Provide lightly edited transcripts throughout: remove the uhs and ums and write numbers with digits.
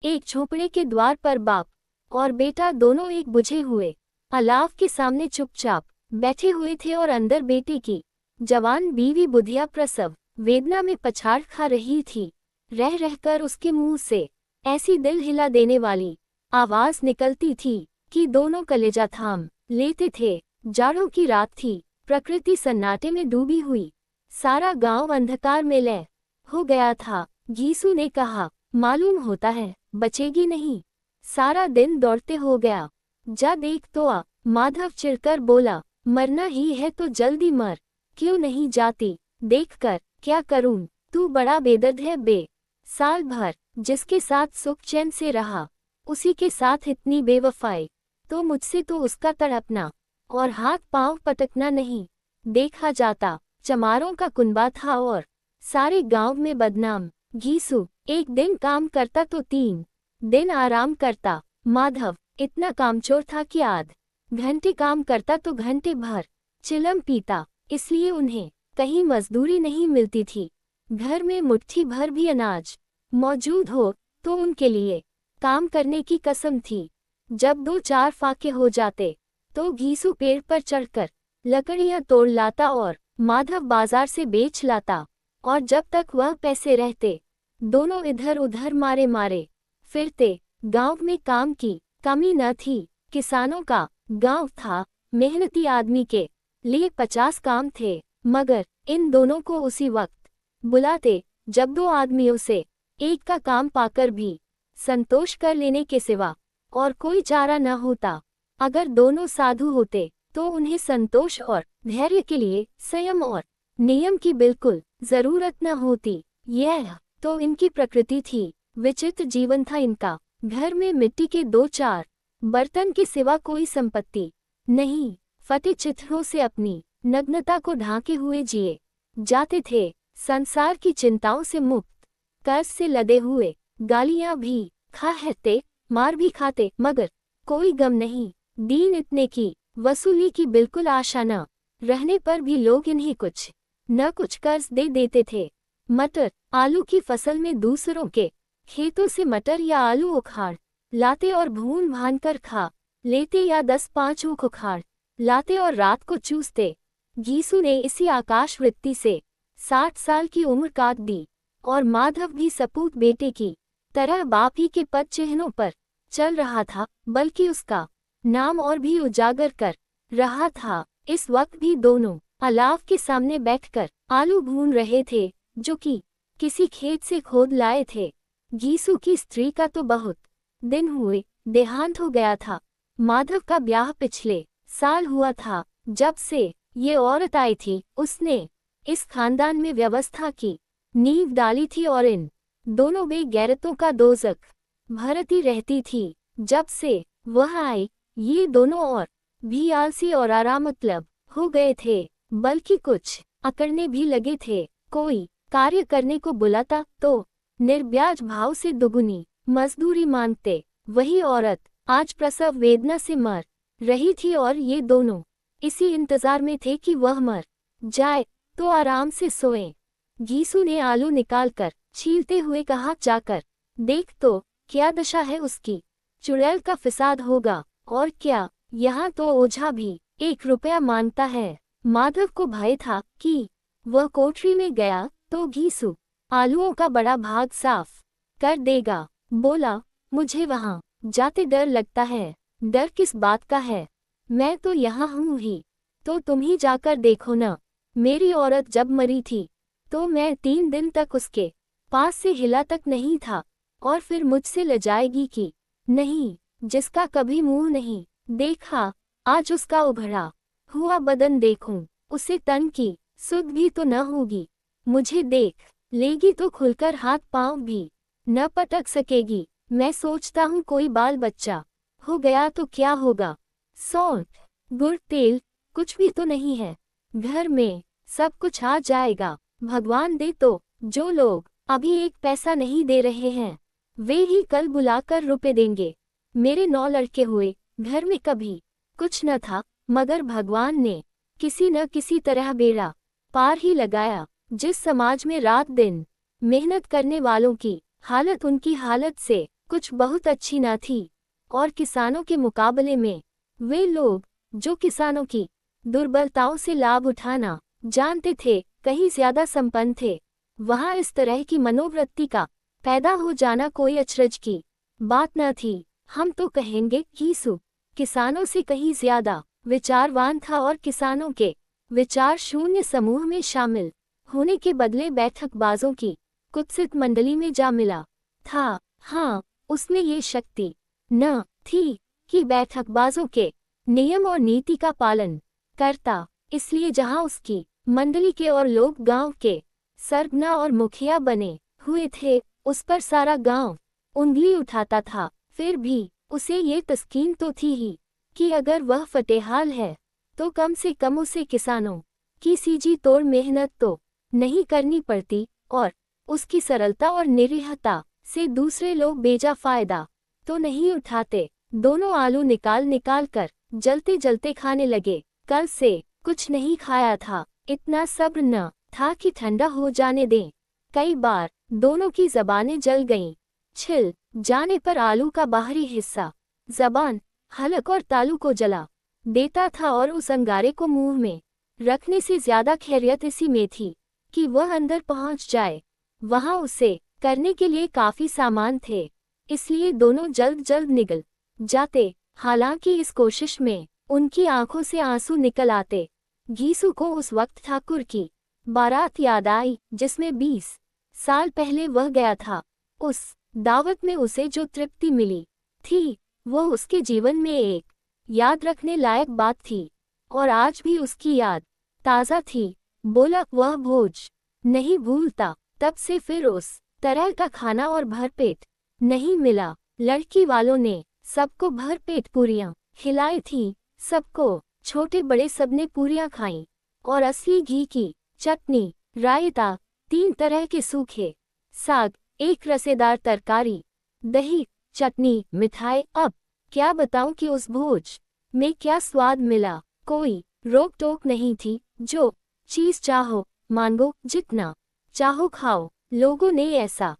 एक झोपड़े के द्वार पर बाप और बेटा दोनों एक बुझे हुए अलाव के सामने चुपचाप बैठे हुए थे और अंदर बेटे की जवान बीवी बुधिया प्रसव वेदना में पछाड़ खा रही थी। रह रहकर उसके मुंह से ऐसी दिल हिला देने वाली आवाज निकलती थी कि दोनों कलेजा थाम लेते थे। जाड़ों की रात थी, प्रकृति सन्नाटे में डूबी हुई, सारा गांव अंधकार में लय हो गया था। घीसू ने कहा, मालूम होता है बचेगी नहीं। सारा दिन दौड़ते हो गया, जा देख तो आ। माधव चिढ़कर बोला, मरना ही है तो जल्दी मर, क्यों नहीं जाती? देखकर क्या करूं, तू बड़ा बेदर्द है बे। साल भर जिसके साथ सुख चैन से रहा, उसी के साथ इतनी बेवफाई, तो मुझसे तो उसका तड़पना और हाथ पांव पटकना नहीं देखा जाता। चमारों का कुनबा था और सारे गांव में बदनाम। घीसू एक दिन काम करता तो 3 दिन आराम करता। माधव इतना कामचोर था कि आध घंटे काम करता तो घंटे भर चिलम पीता, इसलिए उन्हें कहीं मजदूरी नहीं मिलती थी। घर में मुट्ठी भर भी अनाज मौजूद हो तो उनके लिए काम करने की कसम थी। जब 2-4 फाके हो जाते तो घीसू पेड़ पर चढ़कर लकड़ियां तोड़ लाता और माधव बाजार से बेच लाता। और जब तक वह पैसे रहते, दोनों इधर उधर मारे मारे फिरते। गांव में काम की कमी न थी, किसानों का गांव था, मेहनती आदमी के लिए 50 काम थे। मगर इन दोनों को उसी वक्त बुलाते जब 2 आदमियों से एक का काम पाकर भी संतोष कर लेने के सिवा और कोई चारा न होता। अगर दोनों साधु होते तो उन्हें संतोष और धैर्य के लिए संयम और नियम की बिल्कुल जरूरत न होती। यह तो इनकी प्रकृति थी, विचित्र जीवन था इनका। घर में मिट्टी के 2-4 बर्तन के सिवा कोई संपत्ति नहीं, फटे चित्रों से अपनी नग्नता को ढांके हुए जिए जाते थे। संसार की चिंताओं से मुक्त, कर्ज से लदे हुए, गालियां भी खाते, मार भी खाते, मगर कोई गम नहीं। दीन इतने की वसूली की बिल्कुल आशा न रहने पर भी लोग इन्हें कुछ न कुछ कर्ज दे देते थे। मटर आलू की फसल में दूसरों के खेतों से मटर या आलू उखाड़ लाते और भून भान कर खा लेते, या 10-5 ऊख उखाड़ लाते और रात को चूसते। घीसू ने इसी आकाश वृत्ति से 60 साल की उम्र काट दी और माधव भी सपूत बेटे की तरह बाप ही के पद चिन्हों पर चल रहा था, बल्कि उसका नाम और भी उजागर कर रहा था। इस वक्त भी दोनों अलाव के सामने बैठकर आलू भून रहे थे, जो कि किसी खेत से खोद लाए थे। घीसू की स्त्री का तो बहुत दिन हुए देहांत हो गया था। माधव का ब्याह पिछले साल हुआ था। जब से ये औरत आई थी, उसने इस खानदान में व्यवस्था की नींव डाली थी और इन दोनों बेगैरतों का दोजख भरती रहती थी। जब से वह आई, ये दोनों और भी आलसी और आरामतलब हो गए थे, बल्कि कुछ अकड़ने भी लगे थे। कोई कार्य करने को बुलाता तो निर्ब्याज भाव से दुगुनी मजदूरी मांगते। वही औरत आज प्रसव वेदना से मर रही थी और ये दोनों इसी इंतजार में थे कि वह मर जाए तो आराम से सोएं। घीसू ने आलू निकालकर छीलते हुए कहा, जाकर देख तो क्या दशा है उसकी, चुड़ैल का फिसाद होगा और क्या, यहाँ तो ओझा भी 1 रुपया मांगता है। माधव को भय था कि वह कोठरी में गया तो घीसू आलूओं का बड़ा भाग साफ कर देगा। बोला, मुझे वहाँ जाते डर लगता है। डर किस बात का है, मैं तो यहाँ हूँ ही, तो तुम ही जाकर देखो न। मेरी औरत जब मरी थी तो मैं 3 दिन तक उसके पास से हिला तक नहीं था, और फिर मुझसे लजाएगी कि नहीं। जिसका कभी मुंह नहीं देखा, आज उसका उभरा हुआ बदन देखूं, उसे तन की सुध भी तो न होगी। मुझे देख लेगी तो खुलकर हाथ पांव भी न पटक सकेगी। मैं सोचता हूँ कोई बाल बच्चा हो गया तो क्या होगा। सौंठ, गुड़, तेल कुछ भी तो नहीं है घर में, सब कुछ आ जाएगा। भगवान दे तो जो लोग अभी 1 पैसा नहीं दे रहे हैं, वे ही कल बुलाकर रुपए देंगे। मेरे 9 लड़के हुए, घर में कभी कुछ न था, मगर भगवान ने किसी न किसी तरह बेड़ा पार ही लगाया। जिस समाज में रात दिन मेहनत करने वालों की हालत उनकी हालत से कुछ बहुत अच्छी न थी, और किसानों के मुकाबले में वे लोग जो किसानों की दुर्बलताओं से लाभ उठाना जानते थे कहीं ज्यादा संपन्न थे। वहां इस तरह की मनोवृत्ति का पैदा हो जाना कोई अचरज की बात न थी। हम तो कहेंगे यीशु किसानों से कहीं ज्यादा विचारवान था और किसानों के विचार शून्य समूह में शामिल होने के बदले बैठकबाजों की कुत्सित मंडली में जा मिला था। हाँ, उसमें ये शक्ति न थी कि बैठकबाजों के नियम और नीति का पालन करता, इसलिए जहां उसकी मंडली के और लोग गांव के सरगना और मुखिया बने हुए थे, उस पर सारा गांव उंगली उठाता था। फिर भी उसे ये तस्कीन तो थी ही कि अगर वह फतेहाल है तो कम से कम उसे किसानों की सीजी तोड़ मेहनत तो नहीं करनी पड़ती, और उसकी सरलता और निरीहता से दूसरे लोग बेजा फायदा तो नहीं उठाते। दोनों आलू निकाल निकाल कर जलते जलते खाने लगे। कल से कुछ नहीं खाया था, इतना सब्र न था कि ठंडा हो जाने दें। कई बार दोनों की जबानें जल गईं। छिल जाने पर आलू का बाहरी हिस्सा जबान, हलक और तालू को जला देता था, और उस अंगारे को मुंह में रखने से ज्यादा खैरियत इसी में थी कि वह अंदर पहुंच जाए। वहां उसे करने के लिए काफी सामान थे, इसलिए दोनों जल्द जल्द निकल जाते। हालांकि इस कोशिश में उनकी आंखों से आंसू निकल आते। यीशु को उस वक्त ठाकुर की बारात याद आई जिसमें 20 साल पहले वह गया था। उस दावत में उसे जो तृप्ति मिली थी वो उसके जीवन में एक याद रखने लायक बात थी, और आज भी उसकी याद ताज़ा थी। बोला वह भोज नहीं भूलता। तब से फिर उस तरह का खाना और भरपेट नहीं मिला। लड़की वालों ने सबको भरपेट पूरियां खिलाई थीं, सबको, छोटे बड़े सबने पूरियां खाईं, और असली घी की चटनी, रायता, 3 तरह के सूखे साग, एक रसेदार तरकारी, दही, चटनी, मिठाई। अब क्या बताऊं कि उस भोज में क्या स्वाद मिला। कोई रोक टोक नहीं थी, जो चीज चाहो मांगो, जितना चाहो खाओ। लोगों ने ऐसा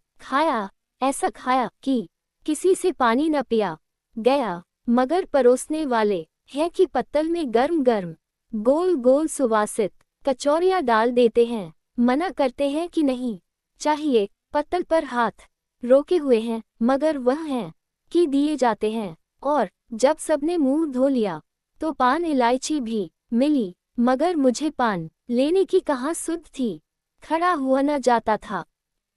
खाया कि किसी से पानी न पिया गया। मगर परोसने वाले हैं कि पत्तल में गर्म गर्म गोल गोल सुवासित कचौरियां डाल देते हैं। मना करते हैं कि नहीं चाहिए, पत्तल पर हाथ रोके हुए हैं, मगर वह हैं कि दिए जाते हैं। और जब सबने मुंह धो लिया तो पान इलायची भी मिली, मगर मुझे पान लेने की कहाँ सुध थी। खड़ा हुआ न जाता था।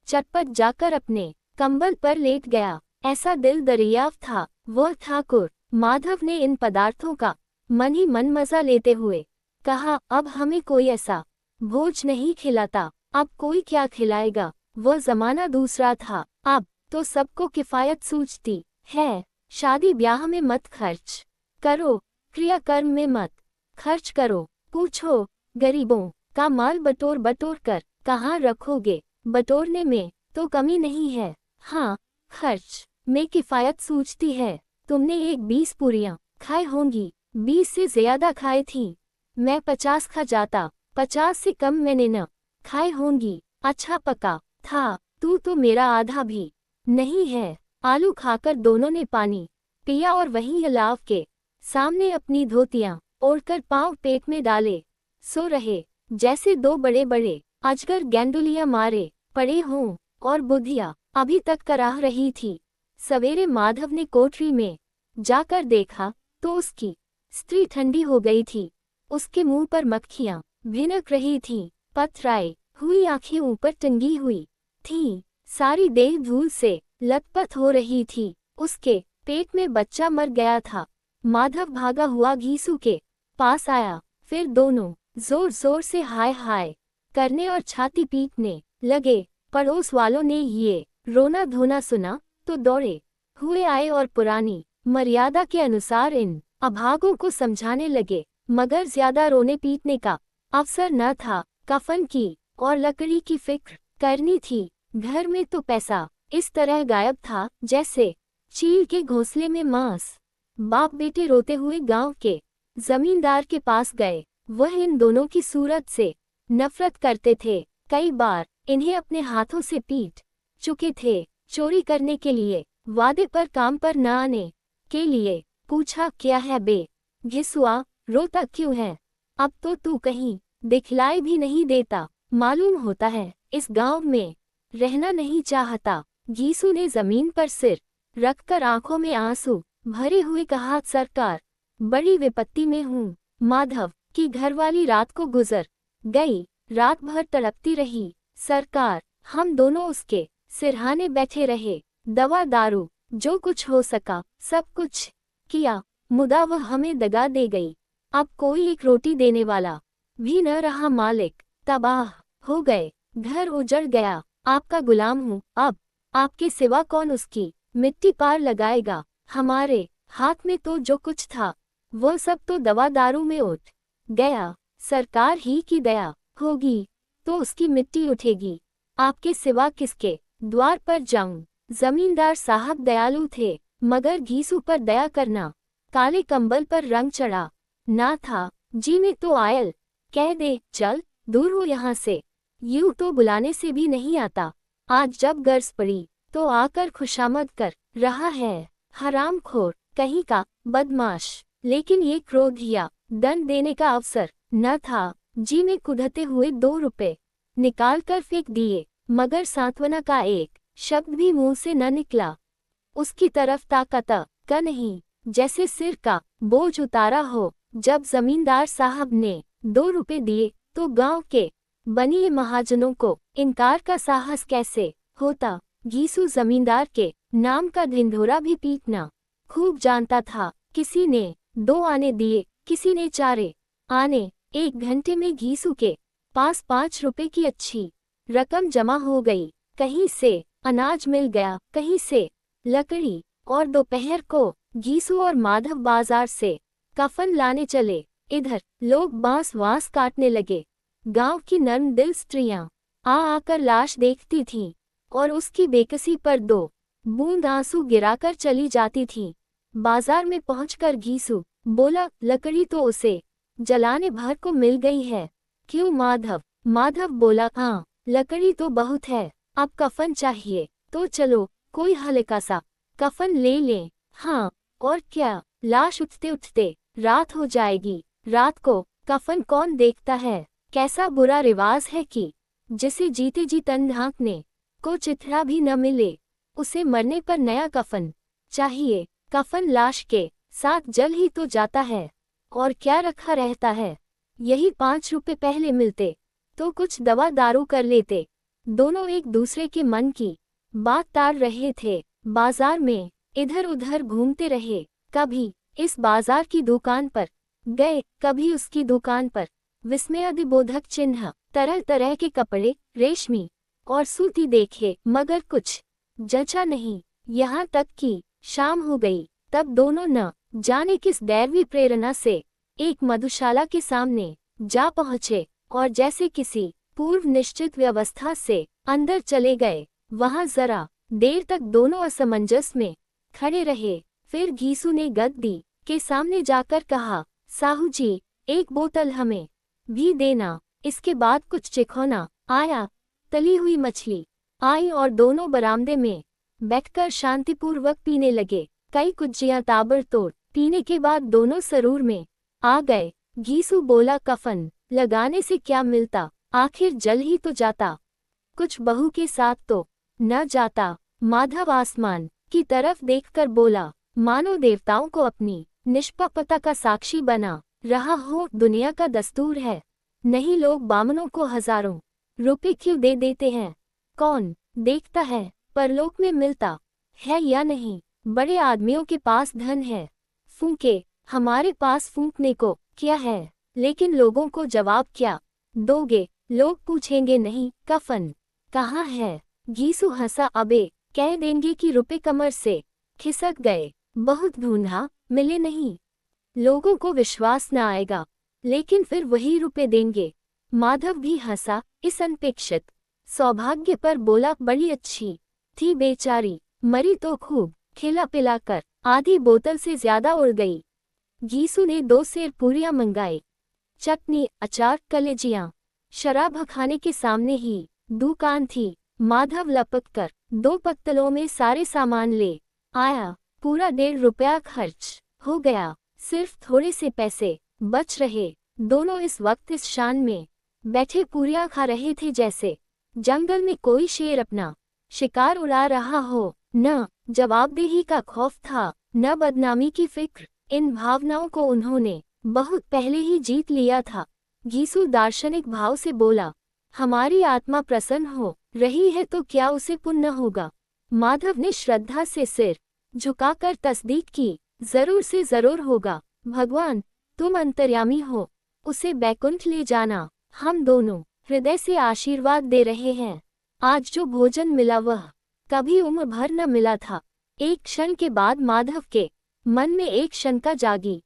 चटपट जाकर अपने कंबल पर लेट गया। ऐसा दिल दरियाफ्त था वह ठाकुर। माधव ने इन पदार्थों का मन ही मन मजा लेते हुए कहा, अब हमें कोई ऐसा भोज नहीं खिलाता। अब कोई क्या खिलाएगा। वह जमाना दूसरा था। अब तो सबको किफायत सूझती है। शादी ब्याह में मत खर्च करो, क्रियाकर्म में मत खर्च करो। पूछो गरीबों का माल बटोर बटोर कर कहाँ रखोगे। बटोरने में तो कमी नहीं है, हाँ, खर्च में किफायत सूझती है। तुमने 20 पूरियां खाई होंगी, 20 से ज्यादा खाई थी। मैं 50 खा जाता, 50 से कम मैंने न खाई होंगी। अच्छा पका था, तू तो मेरा आधा भी नहीं है। आलू खाकर दोनों ने पानी पिया और वहीं अलाव के सामने अपनी धोतियां ओढ़कर पांव पेट में डाले सो रहे, जैसे 2 बड़े बड़े अजगर गेंडुलियां मारे पड़े हों। और बुधिया अभी तक कराह रही थी। सवेरे माधव ने कोठरी में जाकर देखा तो उसकी स्त्री ठंडी हो गई थी। उसके मुंह पर मक्खियां भिनक रही थीं, पथराई हुई आंखें ऊपर टंगी हुई थीं, सारी देह धूल से लथपथ हो रही थी। उसके पेट में बच्चा मर गया था। माधव भागा हुआ घीसू के पास आया, फिर दोनों जोर जोर से हाय हाय करने और छाती पीटने लगे। पड़ोस वालों ने ये रोना धोना सुना तो दौड़े हुए आए और पुरानी मर्यादा के अनुसार इन अभागों को समझाने लगे, मगर ज्यादा रोने पीटने का अवसर न था। कफन की और लकड़ी की फिक्र करनी थी। घर में तो पैसा इस तरह गायब था जैसे चील के घोंसले में मांस। बाप बेटे रोते हुए गांव के जमींदार के पास गए। वह इन दोनों की सूरत से नफरत करते थे। कई बार इन्हें अपने हाथों से पीट चुके थे। चोरी करने के लिए वादे पर काम पर न आने के लिए। पूछा क्या है बे घिसुआ, रोता क्यों है? अब तो तू कहीं दिखलाई भी नहीं देता, मालूम होता है इस गांव में रहना नहीं चाहता। घीसू ने जमीन पर सिर रखकर आंखों में आंसू भरे हुए कहा, सरकार बड़ी विपत्ति में हूँ। माधव की घरवाली रात को गुजर गई, रात भर तड़पती रही। सरकार हम दोनों उसके सिरहाने बैठे रहे, दवा दारू जो कुछ हो सका सब कुछ किया, मुदा वह हमें दगा दे गई। अब कोई एक रोटी देने वाला भी न रहा, मालिक तबाह हो गए, घर उजड़ गया। आपका गुलाम हूँ अब, आपके सिवा कौन उसकी मिट्टी पार लगाएगा? हमारे हाथ में तो जो कुछ था वो सब तो दवा दारू में उठ गया। सरकार ही की दया होगी तो उसकी मिट्टी उठेगी, आपके सिवा किसके द्वार पर जाऊं? जमींदार साहब दयालु थे, मगर घीसू पर दया करना काले कंबल पर रंग चढ़ा ना था। जी में तो आयल कह दे चल दूर हो यहाँ से, यूं तो बुलाने से भी नहीं आता। आज जब गर्ज पड़ी तो आकर खुशामद कर रहा है, हरामखोर कहीं का बदमाश। लेकिन ये क्रोध या दंड देने का अवसर न था। जी में कुढ़ते हुए 2 रुपए निकाल कर फेंक दिए, मगर सांत्वना का एक शब्द भी मुंह से न निकला। उसकी तरफ ताकता का नहीं, जैसे सिर का बोझ उतारा हो। जब जमींदार साहब ने 2 रुपए दिए तो गांव के बनिए महाजनों को इनकार का साहस कैसे होता? घीसू जमींदार के नाम का ढिंढोरा भी पीटना खूब जानता था। किसी ने 2 आने दिए, किसी ने 4 आने। 1 घंटे में घीसू के पास 5 रुपए की अच्छी रकम जमा हो गई। कहीं से अनाज मिल गया, कहीं से लकड़ी, और दोपहर को घीसू और माधव बाजार से कफन लाने चले। इधर लोग बांस वांस काटने लगे। गांव की नर्म दिल स्त्रियां आकर लाश देखती थीं और उसकी बेकसी पर 2 बूंद आंसू गिराकर चली जाती थीं। बाजार में पहुंचकर घीसू बोला, लकड़ी तो उसे जलाने भर को मिल गई है। क्यों माधव? माधव बोला, हाँ लकड़ी तो बहुत है, अब कफन चाहिए तो चलो कोई हल्का सा कफन ले लें। हाँ और क्या, लाश उठते उठते रात हो जाएगी। रात को कफन कौन देखता है? कैसा बुरा रिवाज है कि जिसे जीते जी तन ढांकने को चिथड़ा भी न मिले, उसे मरने पर नया कफन चाहिए। कफन लाश के साथ जल ही तो जाता है, और क्या रखा रहता है? यही 5 रुपए पहले मिलते तो कुछ दवा दारू कर लेते। दोनों एक दूसरे के मन की बात ताड़ रहे थे। बाजार में इधर उधर घूमते रहे, कभी इस बाजार की दुकान पर गए, कभी उसकी दुकान पर। विस्मयादिबोधक चिन्ह, तरह तरह के कपड़े, रेशमी और सूती देखे, मगर कुछ जचा नहीं। यहाँ तक कि शाम हो गई, तब दोनों न जाने किस दैवी प्रेरणा से एक मधुशाला के सामने जा पहुँचे और जैसे किसी पूर्व निश्चित व्यवस्था से अंदर चले गए। वहां जरा देर तक दोनों असमंजस में खड़े रहे। फिर घीसू ने गद्दी के सामने जाकर कहा, साहू जी एक बोतल हमें भी देना। इसके बाद कुछ चिखौना आया, तली हुई मछली आई और दोनों बरामदे में बैठकर शांतिपूर्वक पीने लगे। कई कुज्जियां ताबड़तोड़ पीने के बाद दोनों सरूर में आ गए। घीसू बोला, कफन लगाने से क्या मिलता, आखिर जल ही तो जाता, कुछ बहू के साथ तो न जाता। माधव आसमान की तरफ देखकर बोला, मानो देवताओं को अपनी निष्पक्षता का साक्षी बना रहा हो। दुनिया का दस्तूर है, नहीं लोग बामनों को हजारों रुपए क्यों दे देते हैं? कौन देखता है परलोक में मिलता है या नहीं? बड़े आदमियों के पास धन है, फूंके, हमारे पास फूंकने को क्या है? लेकिन लोगों को जवाब क्या दोगे? लोग पूछेंगे नहीं कफन कहाँ है? घीसू हंसा, अबे कह देंगे कि रुपए कमर से खिसक गए, बहुत ढूंढा मिले नहीं। लोगों को विश्वास न आएगा, लेकिन फिर वही रुपए देंगे। माधव भी हंसा इस अनपेक्षित सौभाग्य पर, बोला, बड़ी अच्छी थी बेचारी, मरी तो खूब खिला पिलाकर आधी बोतल से ज्यादा उड़ गई। घीसू ने 2 सेर पूरियां मंगाई, चटनी, अचार, कलेजियां। शराब खाने के सामने ही दुकान थी। माधव लपक कर 2 पत्तलों में सारे सामान ले आया। पूरा 1.5 रुपया खर्च हो गया। सिर्फ थोड़े से पैसे बच रहे। दोनों इस वक्त इस शान में बैठे पूरियां खा रहे थे जैसे जंगल में कोई शेर अपना शिकार उड़ा रहा हो। न जवाबदेही का खौफ था, न बदनामी की फिक्र। इन भावनाओं को उन्होंने बहुत पहले ही जीत लिया था। घीसू दार्शनिक भाव से बोला, हमारी आत्मा प्रसन्न हो रही है तो क्या उसे पुण्य होगा? माधव ने श्रद्धा से सिर झुकाकर तस्दीक की, जरूर से जरूर होगा। भगवान, तुम अंतर्यामी हो, उसे बैकुंठ ले जाना। हम दोनों हृदय से आशीर्वाद दे रहे हैं। आज जो भोजन मिला वह कभी उम्र भर न मिला था। एक क्षण के बाद माधव के मन में एक शंका जागी।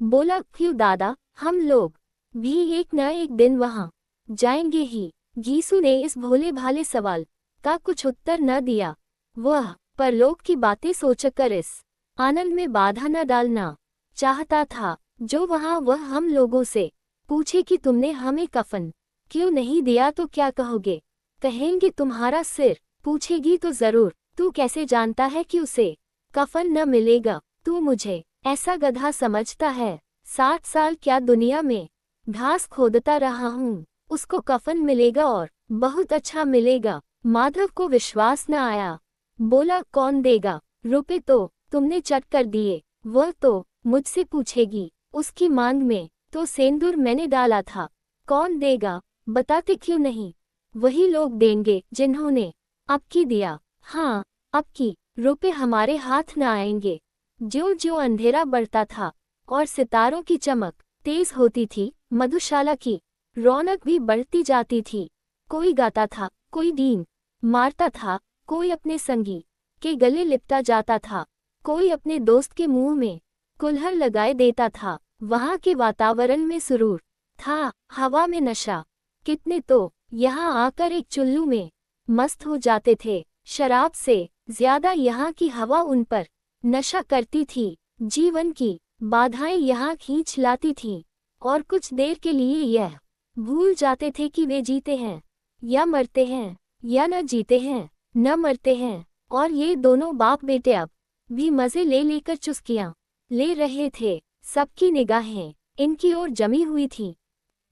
बोला, क्यों दादा, हम लोग भी एक न एक दिन वहां जाएंगे ही। घीसू ने इस भोले भाले सवाल का कुछ उत्तर न दिया। वह परलोक की बातें सोचकर इस आनंद में बाधा न डालना चाहता था। जो वहां वह हम लोगों से पूछे कि तुमने हमें कफन क्यों नहीं दिया तो क्या कहोगे? कहेंगे तुम्हारा सिर। पूछेगी तो जरूर, तू कैसे जानता है कि उसे कफन न मिलेगा? तू मुझे ऐसा गधा समझता है? 60 साल क्या दुनिया में घास खोदता रहा हूँ, उसको कफन मिलेगा और बहुत अच्छा मिलेगा। माधव को विश्वास न आया। बोला, कौन देगा? रुपए तो तुमने चट कर दिए, वह तो मुझसे पूछेगी। उसकी मांग में तो सेंदूर मैंने डाला था। कौन देगा? बताते क्यों नहीं? वही लोग देंगे जिन्होंने अब की दिया। हाँ, अब की रुपए हमारे हाथ न आएंगे। ज्यों ज्यों अंधेरा बढ़ता था और सितारों की चमक तेज होती थी, मधुशाला की रौनक भी बढ़ती जाती थी। कोई गाता था, कोई डीन मारता था, कोई अपने संगी के गले लिपटा जाता था, कोई अपने दोस्त के मुंह में कुल्हड़ लगाए देता था। वहां के वातावरण में सुरूर था, हवा में नशा। कितने तो यहाँ आकर एक चुल्लू में मस्त हो जाते थे। शराब से ज्यादा यहाँ की हवा उन पर नशा करती थी। जीवन की बाधाएं यहाँ खींच लाती थीं और कुछ देर के लिए यह भूल जाते थे कि वे जीते हैं या मरते हैं, या न जीते हैं न मरते हैं। और ये दोनों बाप बेटे अब भी मजे ले लेकर चुस्कियां ले रहे थे। सबकी निगाहें इनकी ओर जमी हुई थी।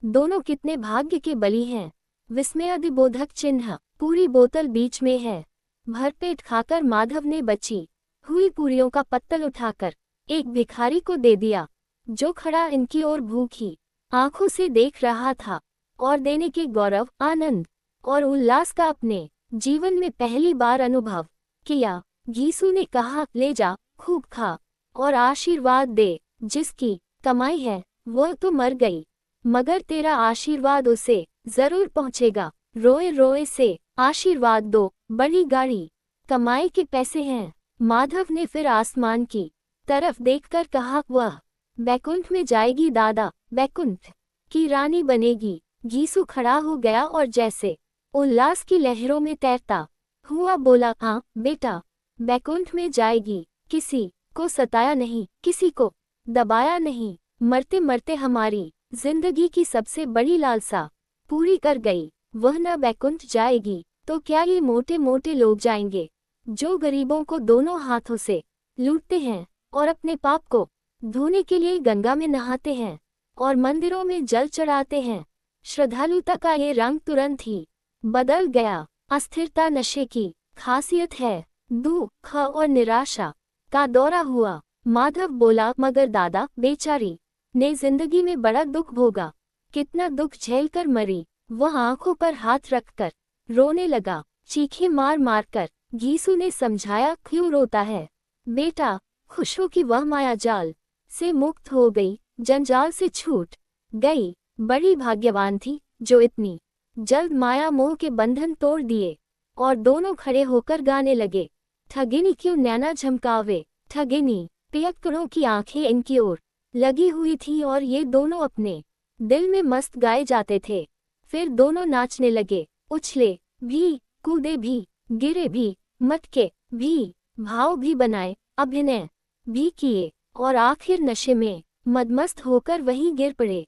दोनों कितने भाग्य के बली हैं। विस्मयादिबोधक चिन्ह। पूरी बोतल बीच में है। भरपेट खाकर माधव ने बची हुई पूरियों का पत्तल उठाकर एक भिखारी को दे दिया, जो खड़ा इनकी ओर भूखी आंखों से देख रहा था और देने के गौरव, आनंद और उल्लास का अपने जीवन में पहली बार अनुभव किया। घीसू ने कहा, ले जा, खूब खा और आशीर्वाद दे। जिसकी कमाई है वह तो मर गई, मगर तेरा आशीर्वाद उसे जरूर पहुंचेगा। रोए रोए से आशीर्वाद दो, बड़ी गाड़ी कमाई के पैसे हैं। माधव ने फिर आसमान की तरफ देखकर कहा, वह बैकुंठ में जाएगी दादा, बैकुंठ की रानी बनेगी। घीसू खड़ा हो गया और जैसे उल्लास की लहरों में तैरता हुआ बोला, हाँ बेटा, बैकुंठ में जाएगी। किसी को सताया नहीं, किसी को दबाया नहीं, मरते मरते हमारी जिंदगी की सबसे बड़ी लालसा पूरी कर गई। वह न बैकुंठ जाएगी तो क्या ये मोटे मोटे लोग जाएंगे, जो गरीबों को दोनों हाथों से लूटते हैं और अपने पाप को धोने के लिए गंगा में नहाते हैं और मंदिरों में जल चढ़ाते हैं। श्रद्धालुता का ये रंग तुरंत ही बदल गया। अस्थिरता नशे की खासियत है। दुख और निराशा का दौरा हुआ। माधव बोला, मगर दादा, बेचारी ने जिंदगी में बड़ा दुख भोगा, कितना दुख झेलकर मरी। वह आंखों पर हाथ रखकर रोने लगा, चीखें मार मार कर। घीसू ने समझाया, क्यों रोता है बेटा? खुश हो कि वह माया जाल से मुक्त हो गई, जंजाल से छूट गई। बड़ी भाग्यवान थी जो इतनी जल्द माया मोह के बंधन तोड़ दिए। और दोनों खड़े होकर गाने लगे, ठगिनी क्यों नैना झमकावे, ठगिनी। पियक्कड़ों की आंखें इनकी ओर लगी हुई थी और ये दोनों अपने दिल में मस्त गाए जाते थे। फिर दोनों नाचने लगे, उछले भी, कूदे भी, गिरे भी, मटके भी, भाव भी बनाए, अभिनय भी किए और आखिर नशे में मदमस्त होकर वहीं गिर पड़े।